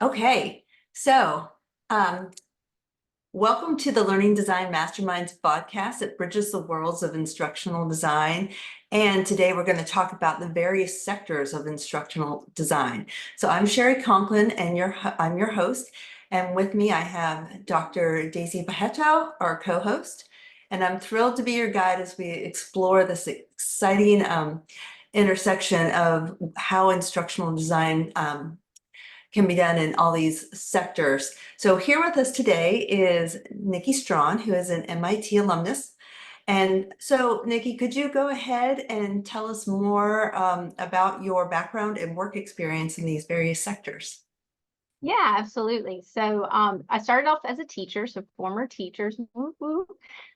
Okay, so um, welcome to the Learning Design Masterminds podcast that bridges the worlds of instructional design. And today we're going to talk about the various sectors of instructional design. So I'm Sherry Conklin, and I'm your host. And with me, I have Dr. Daisy Bajeto, our co-host. And I'm thrilled to be your guide as we explore this exciting intersection of how instructional design can be done in all these sectors. So here with us today is Nikki Strawn, who is an MIT alumnus. And so, Nikki, could you go ahead and tell us more about your background and work experience in these various sectors? Yeah, absolutely. So I started off as a teacher, so former teachers, woo woo.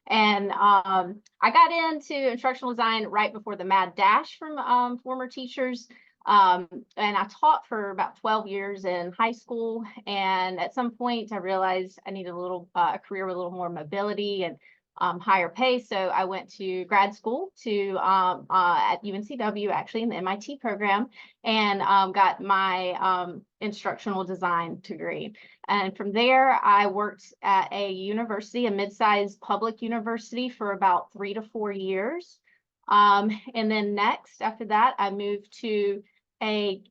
And I got into instructional design right before the mad dash from former teachers. And I taught for about 12 years in high school. And at some point, I realized I needed a career with a little more mobility and higher pay. So I went to grad school at UNCW, actually in the MIT program, and got my instructional design degree. And from there, I worked at a university, a mid-sized public university, for about 3 to 4 years. And then next, after that, I moved to a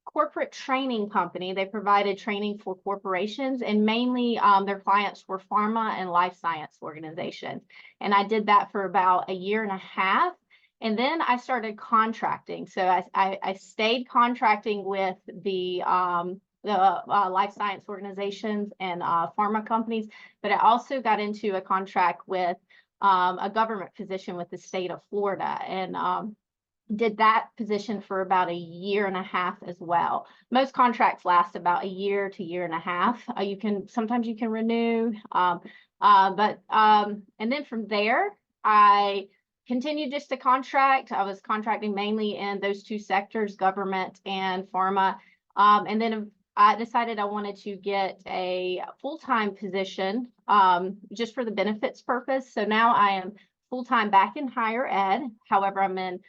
corporate training company. They provided training for corporations, and mainly their clients were pharma and life science organizations. And I did that for about a year and a half. And then I started contracting. So I stayed contracting with the life science organizations and pharma companies, but I also got into a contract with a government position with the state of Florida, and did that position for about a year and a half as well. Most contracts last about a year to year and a half. Sometimes you can renew, and then from there, I continued just to contract. I was contracting mainly in those two sectors, government and pharma. And then I decided I wanted to get a full-time position just for the benefits purpose. So now I am full-time back in higher ed. However, I'm in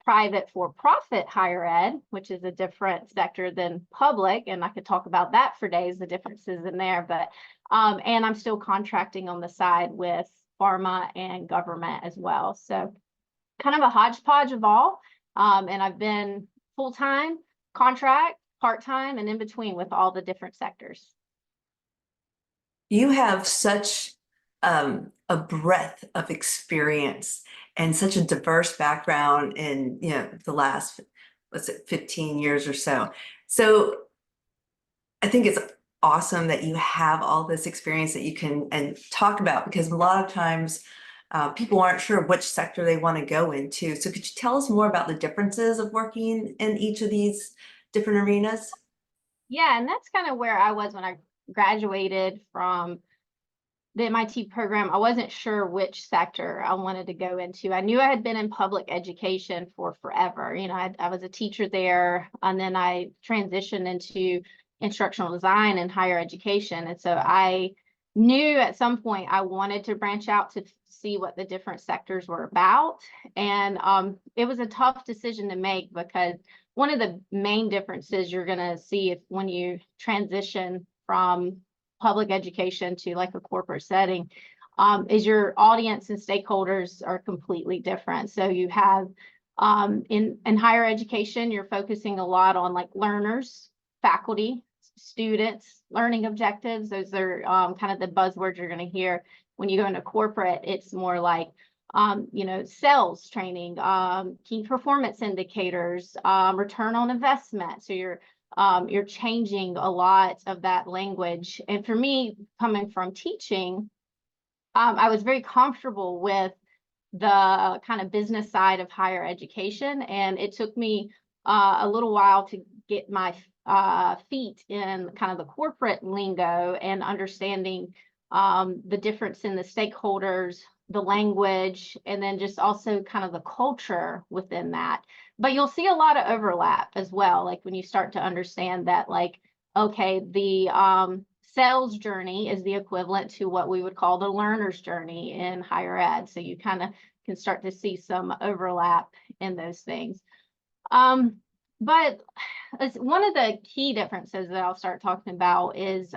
private for-profit higher ed, which is a different sector than public, and I could talk about that for days, the differences in there. But and I'm still contracting on the side with pharma and government as well. So kind of a hodgepodge of all. And I've been full-time, contract, part-time, and in between with all the different sectors. You have such a breadth of experience and such a diverse background in the last, what's it, 15 years or so. So I think it's awesome that you have all this experience that you can talk about, because a lot of times people aren't sure which sector they want to go into. So could you tell us more about the differences of working in each of these different arenas? Yeah, and that's kind of where I was when I graduated from the MIT program. I wasn't sure which sector I wanted to go into. I knew I had been in public education for forever. I was a teacher there, and then I transitioned into instructional design and higher education. And so I knew at some point I wanted to branch out to see what the different sectors were about. And it was a tough decision to make, because one of the main differences you're going to see when you transition from public education to like a corporate setting is your audience and stakeholders are completely different. So you have in higher education, you're focusing a lot on like learners, faculty, students, learning objectives. Those are kind of the buzzwords you're going to hear. When you go into corporate, it's more like sales training, key performance indicators, return on investment. So you're changing a lot of that language. And for me, coming from teaching, I was very comfortable with the kind of business side of higher education. And it took me a little while to get my feet in kind of the corporate lingo and understanding the difference in the stakeholders, the language, and then just also kind of the culture within that. But you'll see a lot of overlap as well, like when you start to understand that, like, okay, the sales journey is the equivalent to what we would call the learner's journey in higher ed. So you kind of can start to see some overlap in those things. But one of the key differences that I'll start talking about is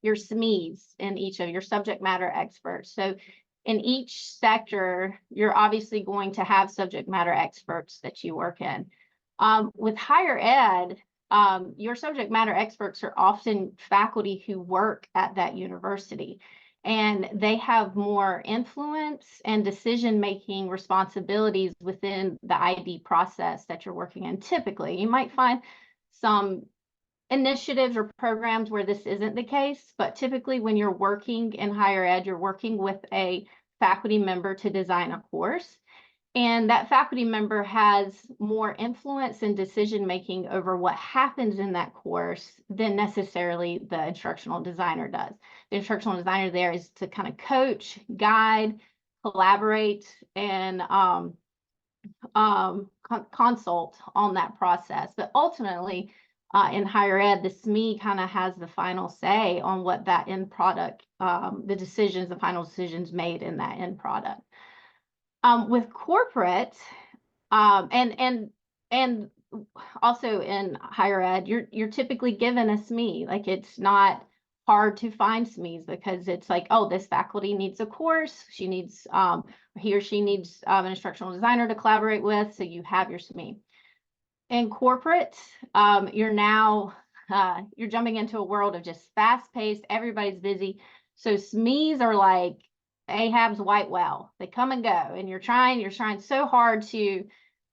your SMEs in each of your subject matter experts. So in each sector, you're obviously going to have subject matter experts that you work in. With higher ed, your subject matter experts are often faculty who work at that university, and they have more influence and decision-making responsibilities within the IB process that you're working in. Typically, you might find some initiatives or programs where this isn't the case, but typically when you're working in higher ed, you're working with a faculty member to design a course. And that faculty member has more influence and decision making over what happens in that course than necessarily the instructional designer does. The instructional designer there is to kind of coach, guide, collaborate, and consult on that process. But ultimately, in higher ed, the SME kind of has the final say on what that end product, the final decisions made in that end product. With corporate, and also in higher ed, you're typically given a SME. Like, it's not hard to find SMEs because it's like, oh, this faculty needs a course. He or she needs an instructional designer to collaborate with, so you have your SME. In corporate, you're jumping into a world of just fast-paced, everybody's busy. So SMEs are like Ahab's white well. They come and go, and you're trying so hard to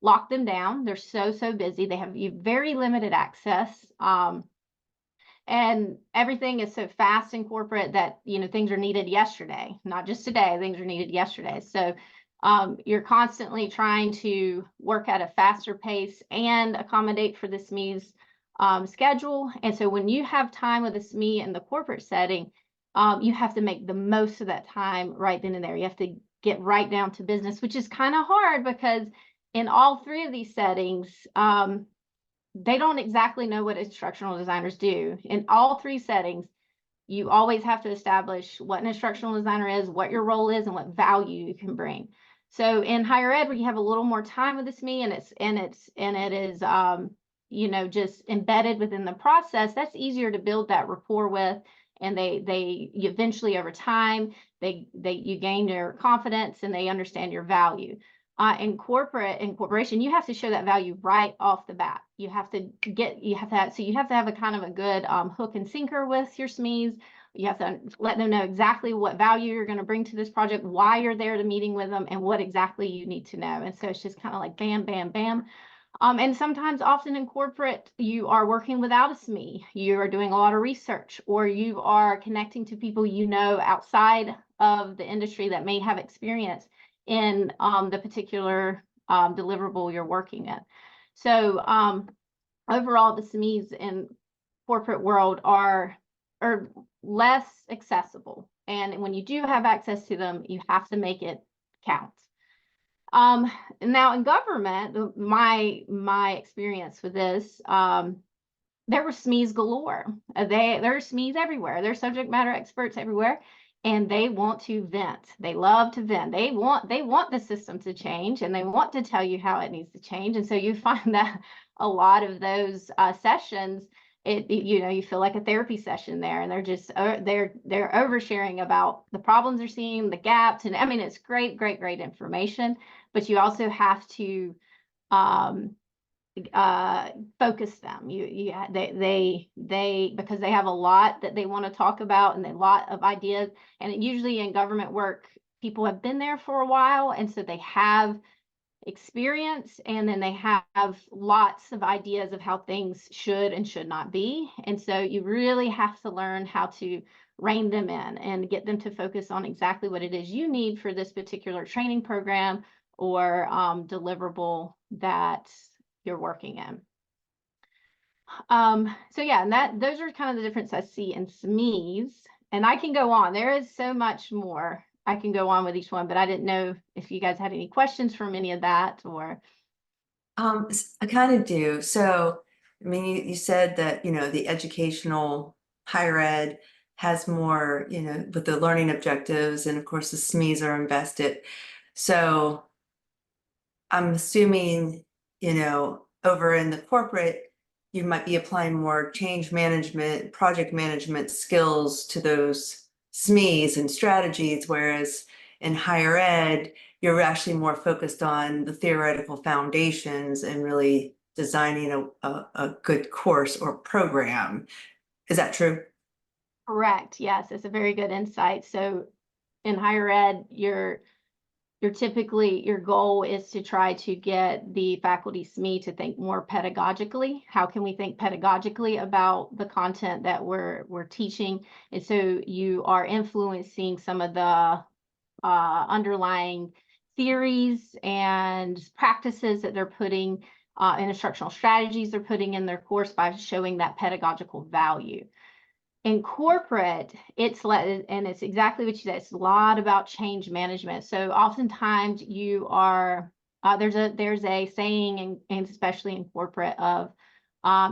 lock them down. They're so busy. They have very limited access. And everything is so fast in corporate that, things are needed yesterday, not just today, things are needed yesterday. So you're constantly trying to work at a faster pace and accommodate for the SME's schedule. And so when you have time with a SME in the corporate setting, you have to make the most of that time right then and there. You have to get right down to business, which is kind of hard because in all three of these settings, they don't exactly know what instructional designers do. In all three settings, you always have to establish what an instructional designer is, what your role is, and what value you can bring. So in higher ed, where you have a little more time with the SME and it is just embedded within the process, that's easier to build that rapport with. And they eventually over time, you gain their confidence and they understand your value. In corporation, you have to show that value right off the bat. You have to have a kind of a good hook and sinker with your SMEs. You have to let them know exactly what value you're going to bring to this project, why you're there to meeting with them, and what exactly you need to know. And so it's just kind of like bam, bam, bam. And sometimes, often in corporate, you are working without a SME. You are doing a lot of research, or you are connecting to people outside of the industry that may have experience in the particular deliverable you're working in. So overall, the SMEs in corporate world are less accessible. And when you do have access to them, you have to make it count. Now in government, my experience with this, there were SMEs galore. There are SMEs everywhere. There's subject matter experts everywhere, and they want to vent. They love to vent. They want the system to change, and they want to tell you how it needs to change. And so you find that a lot of those sessions, you feel like a therapy session there, and they're just they're oversharing about the problems they're seeing, the gaps, and I mean, it's great information, but you also have to focus them. They because they have a lot that they want to talk about and a lot of ideas, and usually in government work, people have been there for a while, and so they have experience, and then they have lots of ideas of how things should and should not be. And so you really have to learn how to rein them in and get them to focus on exactly what it is you need for this particular training program or deliverable that you're working in. So yeah, and those are kind of the difference I see in SMEs. And I can go on. There is so much more I can go on with each one, but I didn't know if you guys had any questions from any of that or. I kind of do. So, I mean, you said that, the educational higher ed has more, with the learning objectives, and of course the SMEs are invested. So I'm assuming, over in the corporate, you might be applying more change management, project management skills to those SMEs and strategies, whereas in higher ed, you're actually more focused on the theoretical foundations and really designing a good course or program. Is that true? Correct. Yes, it's a very good insight. So in higher ed, you're typically, your goal is to try to get the faculty SME to think more pedagogically. How can we think pedagogically about the content that we're teaching? And so you are influencing some of the underlying theories and practices that they're putting and instructional strategies they're putting in their course by showing that pedagogical value. In corporate, and it's exactly what you said, it's a lot about change management. So oftentimes you are, there's a saying, and especially in corporate, of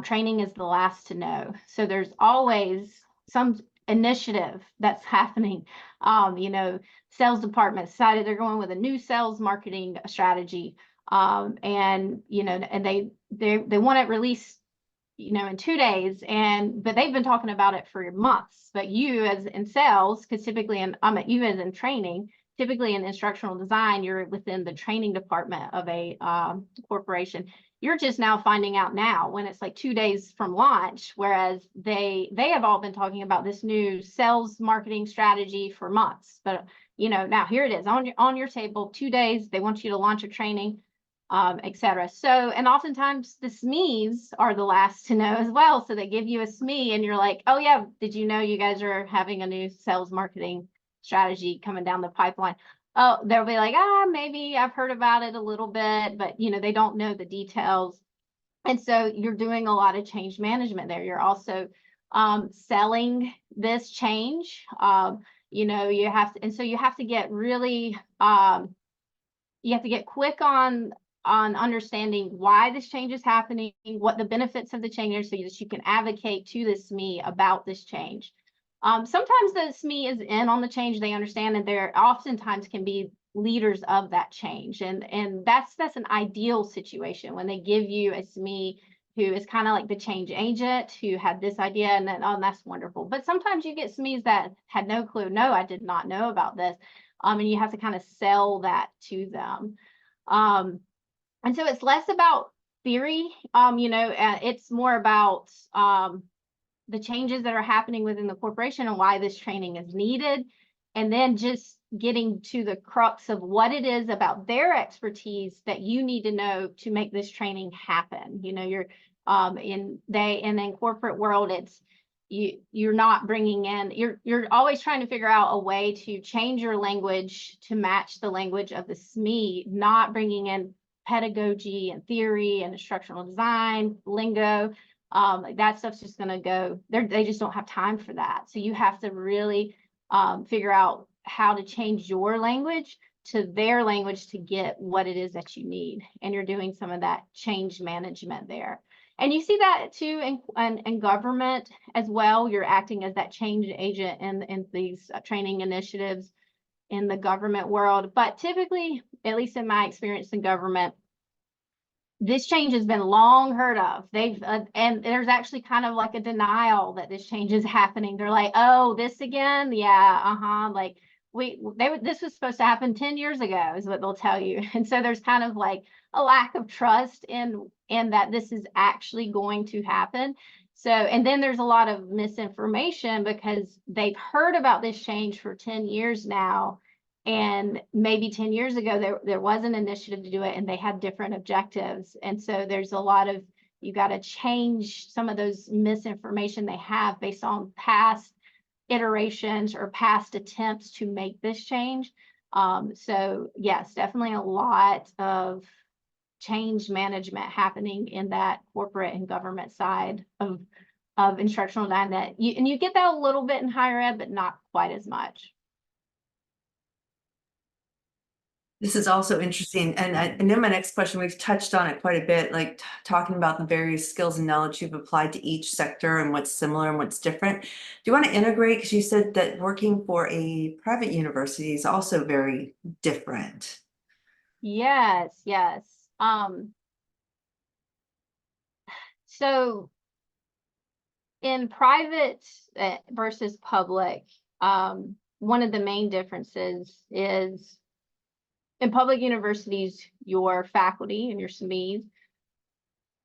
training is the last to know. So there's always some initiative that's happening. Sales department decided they're going with a new sales marketing strategy. And they want it released in 2 days, but they've been talking about it for months. But you as in sales, because typically you as in training, typically in instructional design, you're within the training department of a corporation. You're just now finding out now when it's like 2 days from launch, whereas they have all been talking about this new sales marketing strategy for months. But now here it is on your table, 2 days. They want you to launch a training, etc. So, and oftentimes the SMEs are the last to know as well. So they give you a SME and you're like, oh yeah, did you know you guys are having a new sales marketing strategy coming down the pipeline? Oh, they'll be like, maybe I've heard about it a little bit, but they don't know the details. And so you're doing a lot of change management there. You're also selling this change. You have to, and so you have to get really, you have to get quick on understanding why this change is happening, what the benefits of the change are, so that you can advocate to the SME about this change. Sometimes the SME is in on the change, they understand, and they're oftentimes can be leaders of that change. And that's an ideal situation when they give you a SME who is kind of like the change agent, who had this idea, and then, oh, that's wonderful. But sometimes you get SMEs that had no clue. No, I did not know about this. And you have to kind of sell that to them. And so it's less about theory, it's more about the changes that are happening within the corporation and why this training is needed. And then just getting to the crux of what it is about their expertise that you need to know to make this training happen. You're in corporate world, it's you're not bringing in, you're always trying to figure out a way to change your language to match the language of the SME, not bringing in pedagogy and theory and instructional design lingo. That stuff's just going to go there. They just don't have time for that. So you have to really figure out how to change your language to their language to get what it is that you need. And you're doing some of that change management there. And you see that too in government as well. You're acting as that change agent in these training initiatives in the government world. But typically, at least in my experience in government, this change has been long heard of. And there's actually kind of like a denial that this change is happening. They're like, oh, this again? Yeah, like this was supposed to happen 10 years ago is what they'll tell you. And so there's kind of like a lack of trust in that this is actually going to happen. So, and then there's a lot of misinformation because they've heard about this change for 10 years now. And maybe 10 years ago, there was an initiative to do it and they had different objectives. And so there's a lot of, you got to change some of those misinformation they have based on past iterations or past attempts to make this change. So yes, definitely a lot of change management happening in that corporate and government side of instructional design and you get that a little bit in higher ed, but not quite as much. This is also interesting. And I know my next question, we've touched on it quite a bit, like talking about the various skills and knowledge you've applied to each sector and what's similar and what's different. Do you want to integrate, because you said that working for a private university is also very different. Yes. So in private versus public, one of the main differences is in public universities, your faculty and your SMEs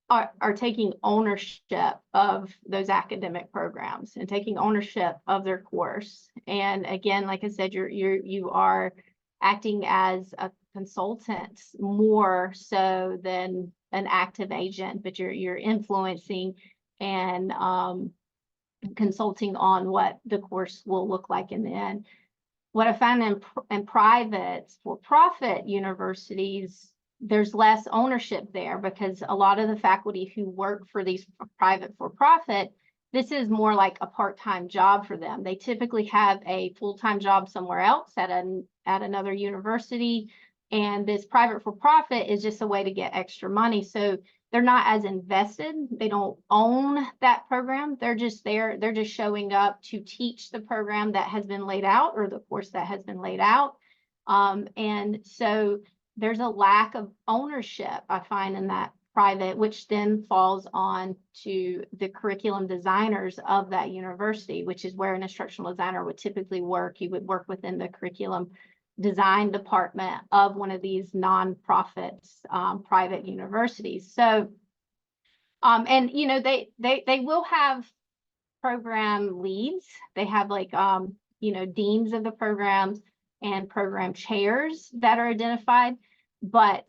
are taking ownership of those academic programs and taking ownership of their course. And again, like I said, you are acting as a consultant more so than an active agent, but you're influencing and consulting on what the course will look like in the end. What I find in private for-profit universities, there's less ownership there because a lot of the faculty who work for these private for-profit, this is more like a part-time job for them. They typically have a full-time job somewhere else at another university, and this private for-profit is just a way to get extra money. So they're not as invested. They don't own that program. They're just there. They're just showing up to teach the program that has been laid out or the course that has been laid out. And so there's a lack of ownership, I find, in that private, which then falls on to the curriculum designers of that university, which is where an instructional designer would typically work. You would work within the curriculum design department of one of these nonprofits, private universities. So, and you know, they will have program leads. They have like, you know, deans of the programs and program chairs that are identified. But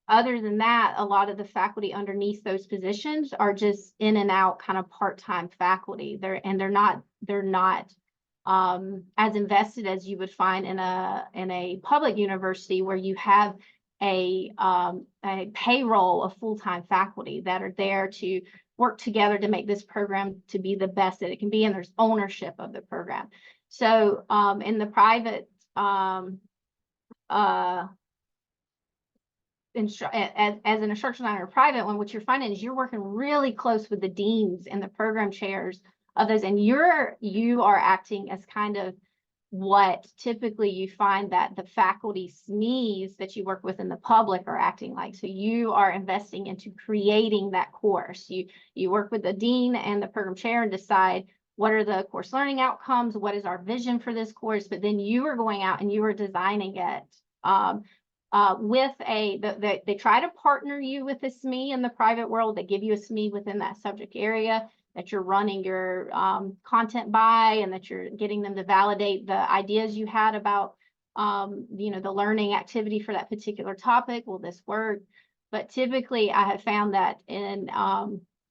other than that, a lot of the faculty underneath those positions are just in and out kind of part-time faculty. They're not as invested as you would find in a public university where you have a payroll of full-time faculty that are there to work together to make this program to be the best that it can be, and there's ownership of the program. So in the private as an instructional designer, private one, what you're finding is you're working really close with the deans and the program chairs of those, and you are acting as kind of what typically you find that the faculty SMEs that you work with in the public are acting like. So you are investing into creating that course. You work with the dean and the program chair and decide what are the course learning outcomes, what is our vision for this course, but then you are going out and you are designing it with they try to partner you with a SME in the private world. They give you a SME within that subject area that you're running your content by, and that you're getting them to validate the ideas you had about you know, the learning activity for that particular topic. Will this work? But typically I have found that in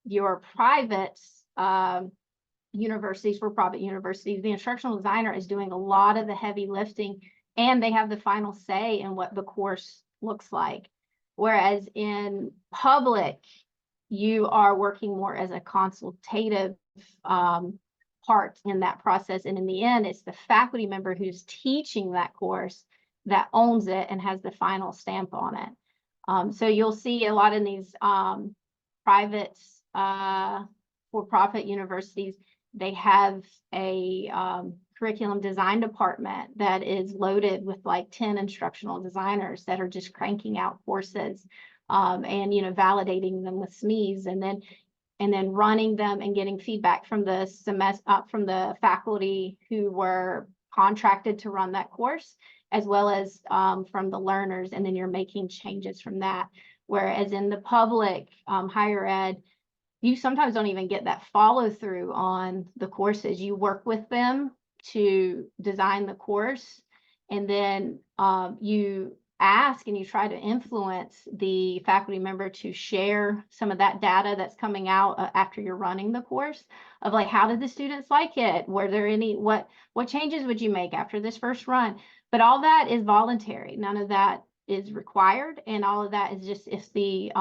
your private universities, for private universities, the instructional designer is doing a lot of the heavy lifting, and they have the final say in what the course looks like. Whereas in public, you are working more as a consultative part in that process. And in the end, it's the faculty member who's teaching that course that owns it and has the final stamp on it. So you'll see a lot in these private for-profit universities, they have a curriculum design department that is loaded with like 10 instructional designers that are just cranking out courses and, you know, validating them with SMEs, and then running them and getting feedback from the from the faculty who were contracted to run that course, as well as from the learners, and then you're making changes from that. Whereas in the public higher ed, you sometimes don't even get that follow through on the courses. You work with them to design the course, and then you ask and you try to influence the faculty member to share some of that data that's coming out after you're running the course, of like, how did the students like it? Were there any, what changes would you make after this first run? But all that is voluntary. None of that is required, and all of that is just if the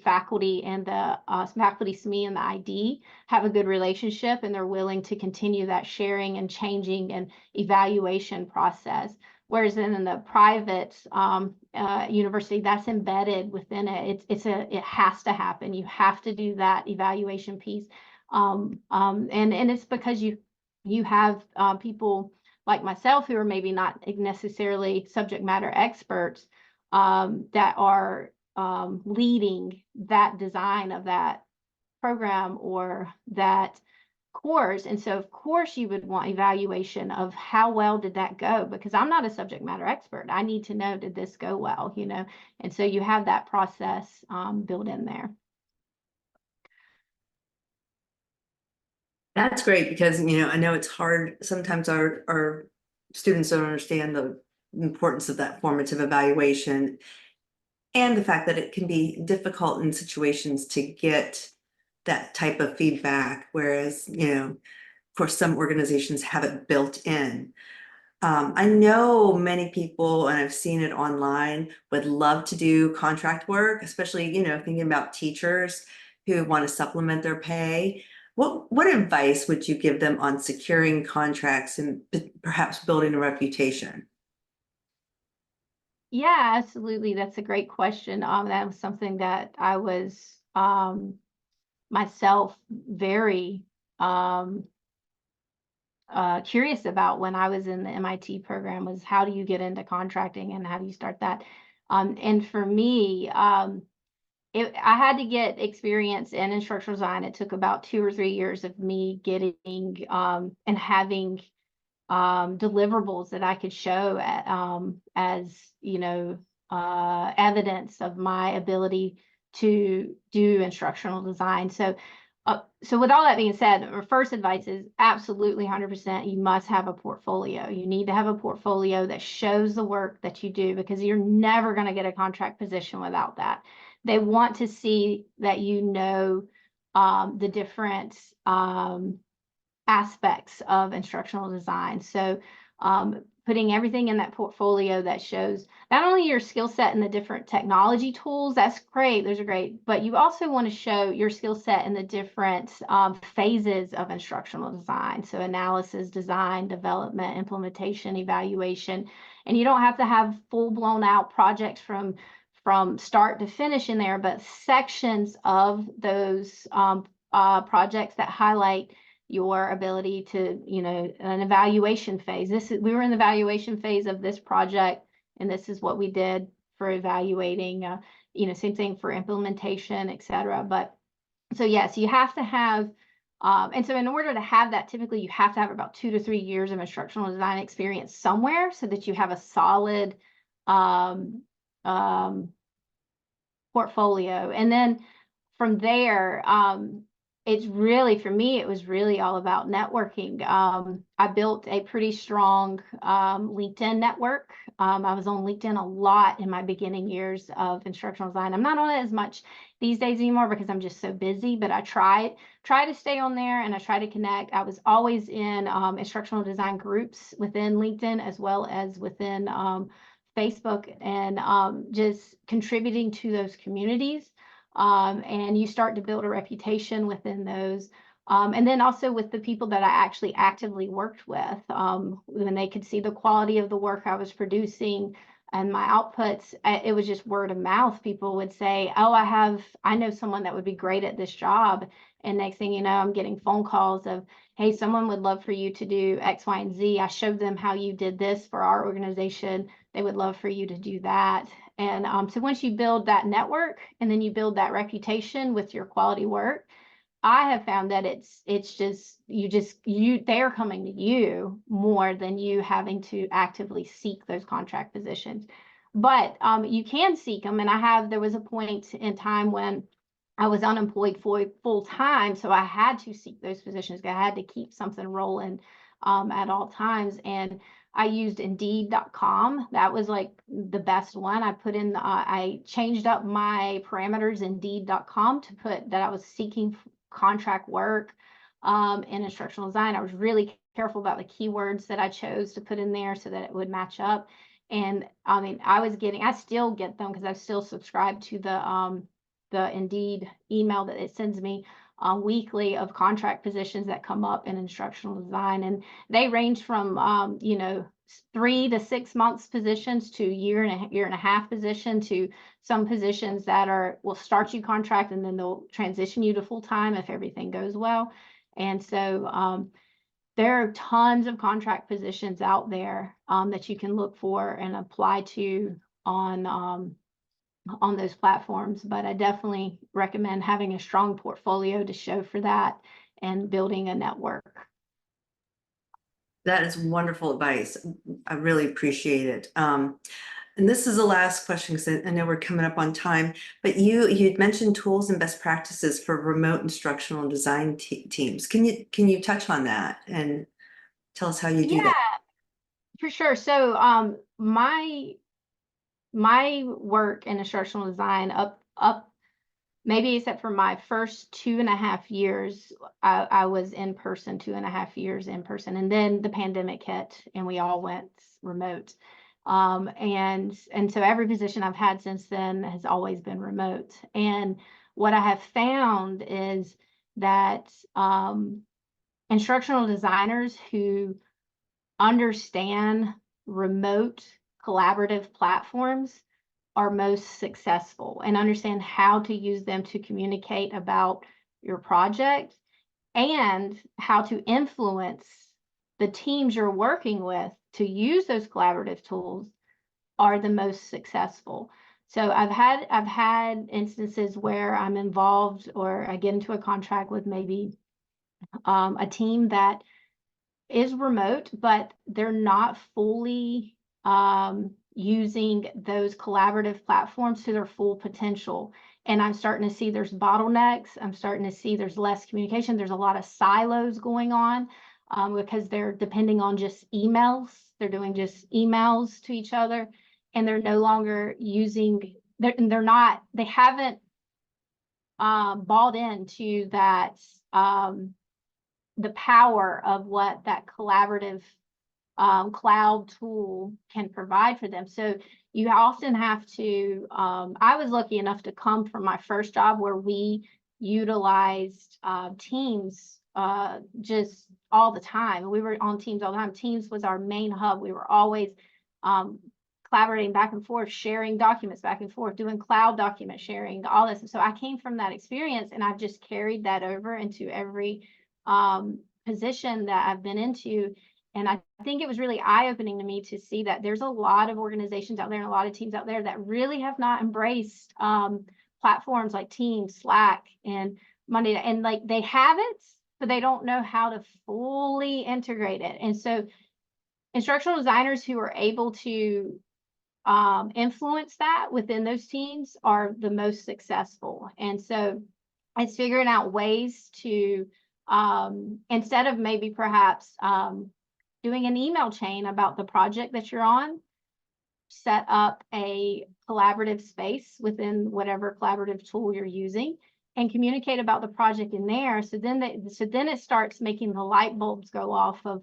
faculty and the faculty SME and the ID have a good relationship and they're willing to continue that sharing and changing and evaluation process. Whereas then in the private university, that's embedded within it. It has to happen. You have to do that evaluation piece, and it's because you have people like myself who are maybe not necessarily subject matter experts that are leading that design of that program or that course. And so of course you would want evaluation of how well did that go, because I'm not a subject matter expert. I need to know, did this go well, you know? And so you have that process built in there. That's great because, I know it's hard. Sometimes our students don't understand the importance of that formative evaluation and the fact that it can be difficult in situations to get that type of feedback, whereas, of course, some organizations have it built in. I know many people, and I've seen it online, would love to do contract work, especially, thinking about teachers who want to supplement their pay. What advice would you give them on securing contracts and perhaps building a reputation? Yeah, absolutely. That's a great question. That was something that I was myself very curious about when I was in the MIT program, was how do you get into contracting and how do you start that? And for me, I had to get experience in instructional design. It took about 2 or 3 years of me getting and having deliverables that I could show as, evidence of my ability to do instructional design. So with all that being said, our first advice is absolutely 100%. You must have a portfolio. You need to have a portfolio that shows the work that you do, because you're never going to get a contract position without that. They want to see that the different aspects of instructional design. So putting everything in that portfolio that shows not only your skill set in the different technology tools, that's great, those are great, but you also want to show your skill set in the different phases of instructional design. So analysis, design, development, implementation, evaluation, and you don't have to have full blown out projects from start to finish in there, but sections of those projects that highlight your ability to, an evaluation phase. We were in the evaluation phase of this project, and this is what we did for evaluating, same thing for implementation, et cetera. But so yes, you have to have, and so in order to have that, typically you have to have about 2 to 3 years of instructional design experience somewhere so that you have a solid portfolio. And then from there, it's really, for me, it was really all about networking. I built a pretty strong LinkedIn network. I was on LinkedIn a lot in my beginning years of instructional design. I'm not on it as much these days anymore because I'm just so busy, but I try to stay on there and I try to connect. I was always in instructional design groups within LinkedIn as well as within Facebook, and just contributing to those communities. And you start to build a reputation within those. And then also with the people that I actually actively worked with, when they could see the quality of the work I was producing and my outputs, it was just word of mouth. People would say, oh, I know someone that would be great at this job. And next thing you know, I'm getting phone calls of, hey, someone would love for you to do X, Y, and Z. I showed them how you did this for our organization. They would love for you to do that. And so once you build that network and then you build that reputation with your quality work, I have found that they're coming to you more than you having to actively seek those contract positions. But you can seek them. And there was a point in time when I was unemployed full time. So I had to seek those positions. I had to keep something rolling at all times. And I used Indeed.com. That was like the best one. I changed up my parameters Indeed.com to put that I was seeking contract work in instructional design. I was really careful about the keywords that I chose to put in there so that it would match up. And I still get them because I still subscribe to the Indeed email that it sends me weekly of contract positions that come up in instructional design. And they range from, 3 to 6 months positions to year and a half position, to some positions that will start you contract and then they'll transition you to full time if everything goes well. And so there are tons of contract positions out there that you can look for and apply to on on those platforms, but I definitely recommend having a strong portfolio to show for that and building a network. That is wonderful advice. I really appreciate it. And this is the last question because I know we're coming up on time, but you'd mentioned tools and best practices for remote instructional design teams. Can you touch on that and tell us how you do Yeah, that? for sure. So my work in instructional design up maybe except for my first 2.5 years, I was in person, 2.5 years in person, and then the pandemic hit and we all went remote. And so every position I've had since then has always been remote. And what I have found is that instructional designers who understand remote collaborative platforms are most successful and understand how to use them to communicate about your project and how to influence the teams you're working with to use those collaborative tools are the most successful. So I've had instances where I'm involved or I get into a contract with maybe a team that is remote, but they're not fully using those collaborative platforms to their full potential. And I'm starting to see there's bottlenecks. I'm starting to see there's less communication. There's a lot of silos going on because they're depending on just emails. They're doing just emails to each other, and they're no longer using. They haven't bought into that. The power of what that collaborative cloud tool can provide for them. So you often have to, I was lucky enough to come from my first job where we utilized Teams just all the time. We were on Teams all the time. Teams was our main hub. We were always collaborating back and forth, sharing documents back and forth, doing cloud document sharing, all this. So I came from that experience and I've just carried that over into every position that I've been into. And I think it was really eye-opening to me to see that there's a lot of organizations out there and a lot of teams out there that really have not embraced platforms like Teams, Slack, and Monday. And like they have it, but they don't know how to fully integrate it. And so instructional designers who are able to influence that within those teams are the most successful. And so it's figuring out ways to instead of maybe perhaps doing an email chain about the project that you're on, set up a collaborative space within whatever collaborative tool you're using and communicate about the project in there. So then it starts making the light bulbs go off of,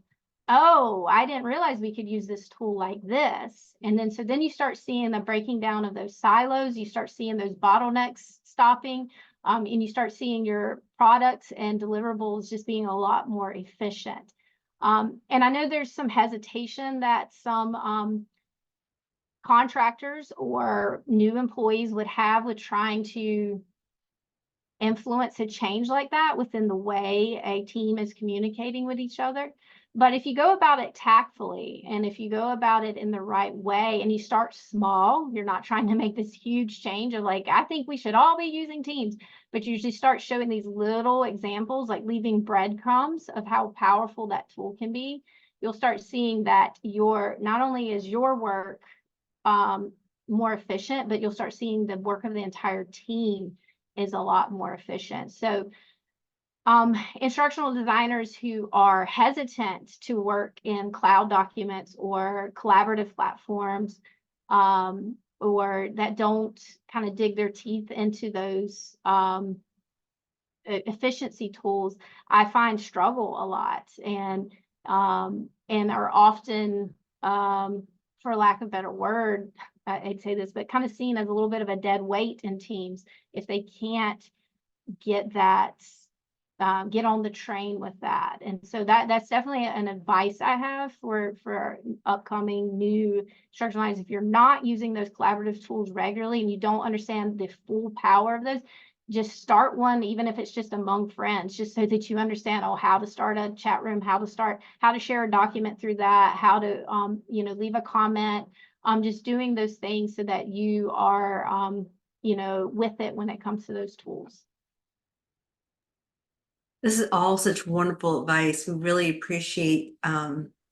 oh, I didn't realize we could use this tool like this. And then you start seeing the breaking down of those silos. You start seeing those bottlenecks stopping. And you start seeing your products and deliverables just being a lot more efficient. And I know there's some hesitation that some contractors or new employees would have with trying to influence a change like that within the way a team is communicating with each other. But if you go about it tactfully and if you go about it in the right way and you start small, you're not trying to make this huge change of like, I think we should all be using Teams, but you usually start showing these little examples, like leaving breadcrumbs of how powerful that tool can be. You'll start seeing that not only is your work more efficient, but you'll start seeing the work of the entire team is a lot more efficient. So instructional designers who are hesitant to work in cloud documents or collaborative platforms, or that don't kind of dig their teeth into those efficiency tools, I find struggle a lot and are often, for lack of a better word, I'd say this, but kind of seen as a little bit of a dead weight in teams if they can't get that, get on the train with that. And so that's definitely an advice I have for upcoming new instructional designers. If you're not using those collaborative tools regularly and you don't understand the full power of those, just start one, even if it's just among friends, just so that you understand, how to start a chat room, how to share a document through that, how to, leave a comment, just doing those things so that you are, with it when it comes to those tools. This is all such wonderful advice. We really appreciate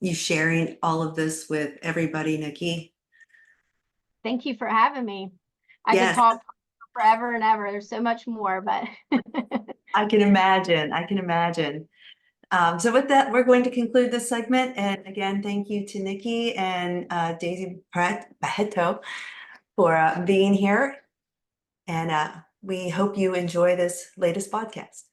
you sharing all of this with everybody, Nikki. Thank you for having me. I could Yes, talk forever and ever. There's so much more, but I can imagine. I can imagine. So with that, we're going to conclude this segment. And again, thank you to Nikki and Daisy Barreto for being here. And we hope you enjoy this latest podcast.